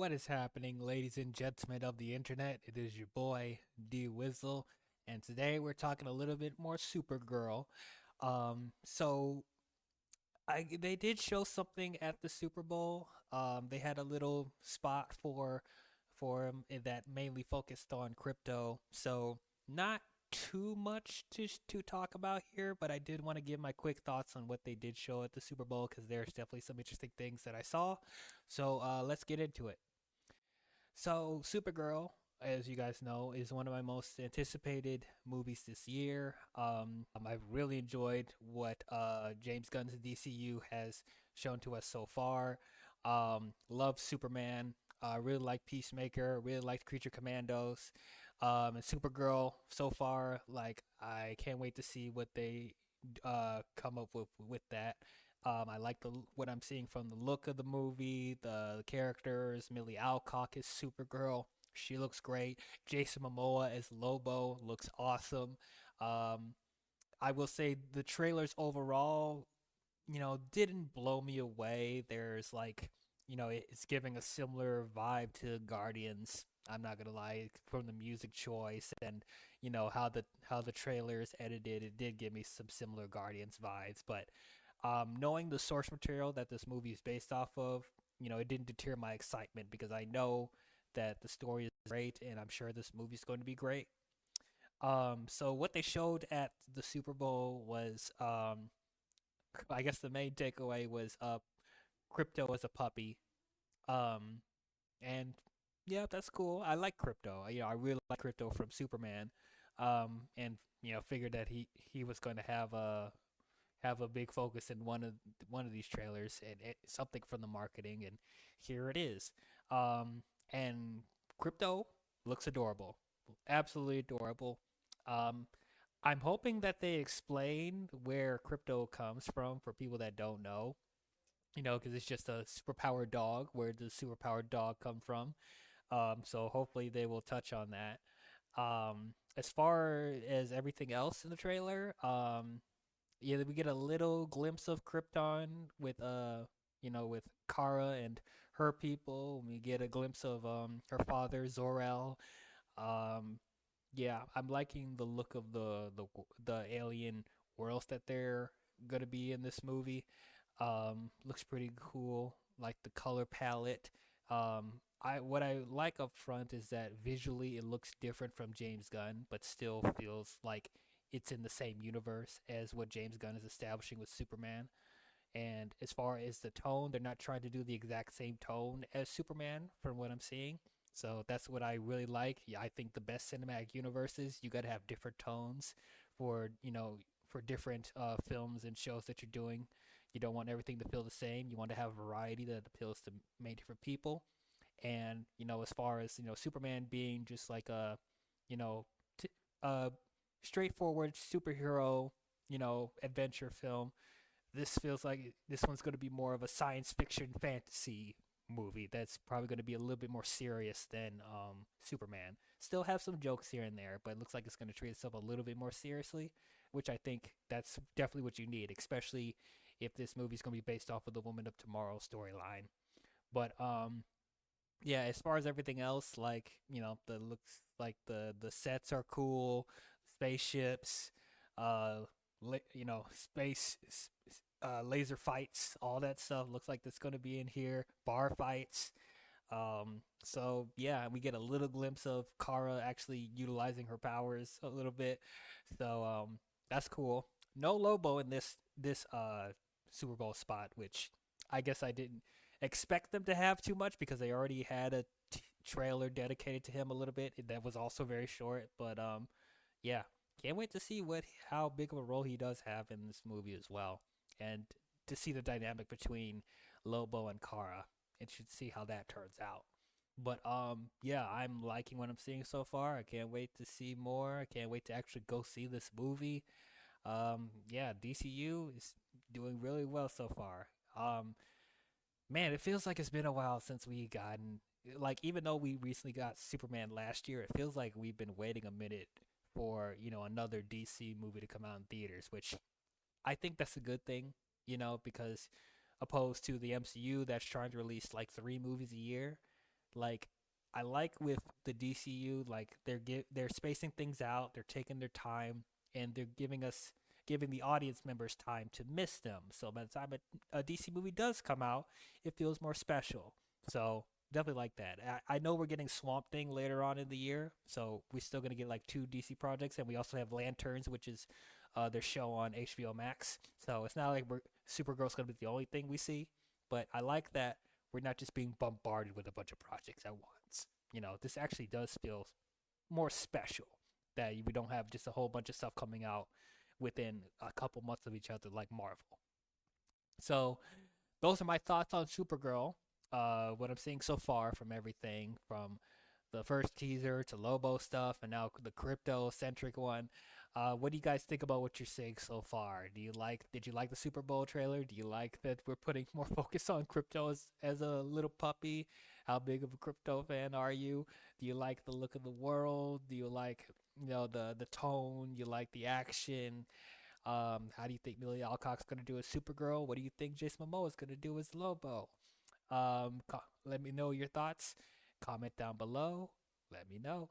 What is happening, ladies and gentlemen of the internet? It is your boy D-WIZZLE, and today we're talking a little bit more Supergirl. So they did show something at the Super Bowl. They had a little spot for that mainly focused on crypto. So not too much to talk about here, but I did want to give my quick thoughts on what they did show at the Super Bowl because there's definitely some interesting things that I saw. So let's get into it. So, Supergirl, as you guys know, is one of my most anticipated movies this year. I've really enjoyed what James Gunn's DCU has shown to us so far. Love Superman. Really like Peacemaker. Really liked Creature Commandos. And Supergirl so far, like I can't wait to see what they come up with that. I like what I'm seeing from the look of the movie, the characters. Millie Alcock is Supergirl. She looks great. Jason Momoa as Lobo looks awesome. Um, I will say the trailers overall, didn't blow me away. There's like, it's giving a similar vibe to Guardians. I'm not gonna lie, from the music choice and how the trailer is edited, it did give me some similar Guardians vibes. But knowing the source material that this movie is based off of, it didn't deter my excitement because I know that the story is great and I'm sure this movie is going to be great. So what they showed at the Super Bowl was, I guess the main takeaway was crypto as a puppy. Um, and yeah, that's cool. I like crypto. I really like crypto from Superman. And figured that he was going to have a big focus in one of these trailers and something from the marketing, and here it is. And crypto looks adorable, absolutely adorable. Um, I'm hoping that they explain where crypto comes from for people that don't know. Because it's just a superpowered dog. Where does superpowered dog come from? So hopefully they will touch on that. As far as everything else in the trailer, yeah, we get a little glimpse of Krypton with Kara and her people. We get a glimpse of her father Zor-El. Um, yeah, I'm liking the look of the alien worlds that they're gonna be in this movie. Looks pretty cool. Like the color palette. I what I like up front is that visually it looks different from James Gunn, but still feels like it's in the same universe as what James Gunn is establishing with Superman. And as far as the tone, they're not trying to do the exact same tone as Superman from what I'm seeing. So that's what I really like. Yeah, I think the best cinematic universes, you got to have different tones for different films and shows that you're doing. You don't want everything to feel the same. You want to have variety that appeals to many different people. And as far as Superman being just like you know, t- a straightforward superhero, adventure film, this feels like this one's going to be more of a science fiction fantasy movie that's probably going to be a little bit more serious than Superman. Still have some jokes here and there, but it looks like it's going to treat itself a little bit more seriously, which I think that's definitely what you need, especially if this movie's going to be based off of the Woman of Tomorrow storyline. But yeah, as far as everything else, like the looks like the sets are cool, spaceships, uh, space laser fights, all that stuff looks like that's going to be in here. Bar fights. So yeah, we get a little glimpse of Kara actually utilizing her powers a little bit. So that's cool. No Lobo in this Super Bowl spot, which I guess I didn't expect them to have too much because they already had a trailer dedicated to him a little bit that was also very short. But yeah, can't wait to see what how big of a role he does have in this movie as well, and to see the dynamic between Lobo and Kara, and should see how that turns out. But yeah, I'm liking what I'm seeing so far. I can't wait to see more. I can't wait to actually go see this movie. Yeah, DCU is doing really well so far. Man, it feels like it's been a while since we gotten, like, even though we recently got Superman last year, it feels like we've been waiting a minute for another DC movie to come out in theaters, which I think that's a good thing, because opposed to the MCU that's trying to release like 3 movies a year, Like I like with the DCU, like they're spacing things out, they're taking their time, and they're giving the audience members time to miss them. So by the time a DC movie does come out, it feels more special. So definitely like that. I know we're getting Swamp Thing later on in the year, so we're still gonna get like two DC projects, and we also have Lanterns, which is their show on HBO Max. So it's not like Supergirl's gonna be the only thing we see, but I like that we're not just being bombarded with a bunch of projects at once. This actually does feel more special that we don't have just a whole bunch of stuff coming out within a couple months of each other like Marvel. So those are my thoughts on Supergirl. What I'm seeing so far from everything from the first teaser to Lobo stuff and now the crypto centric one. What do you guys think about what you're seeing so far? Did you like the Super Bowl trailer? Do you like that we're putting more focus on crypto as a little puppy? How big of a crypto fan are you? Do you like the look of the world? Do you like the tone? You like the action? How do you think Millie Alcock's gonna do as Supergirl? What do you think Jason Momoa is gonna do as Lobo? Let me know your thoughts. Comment down below. Let me know.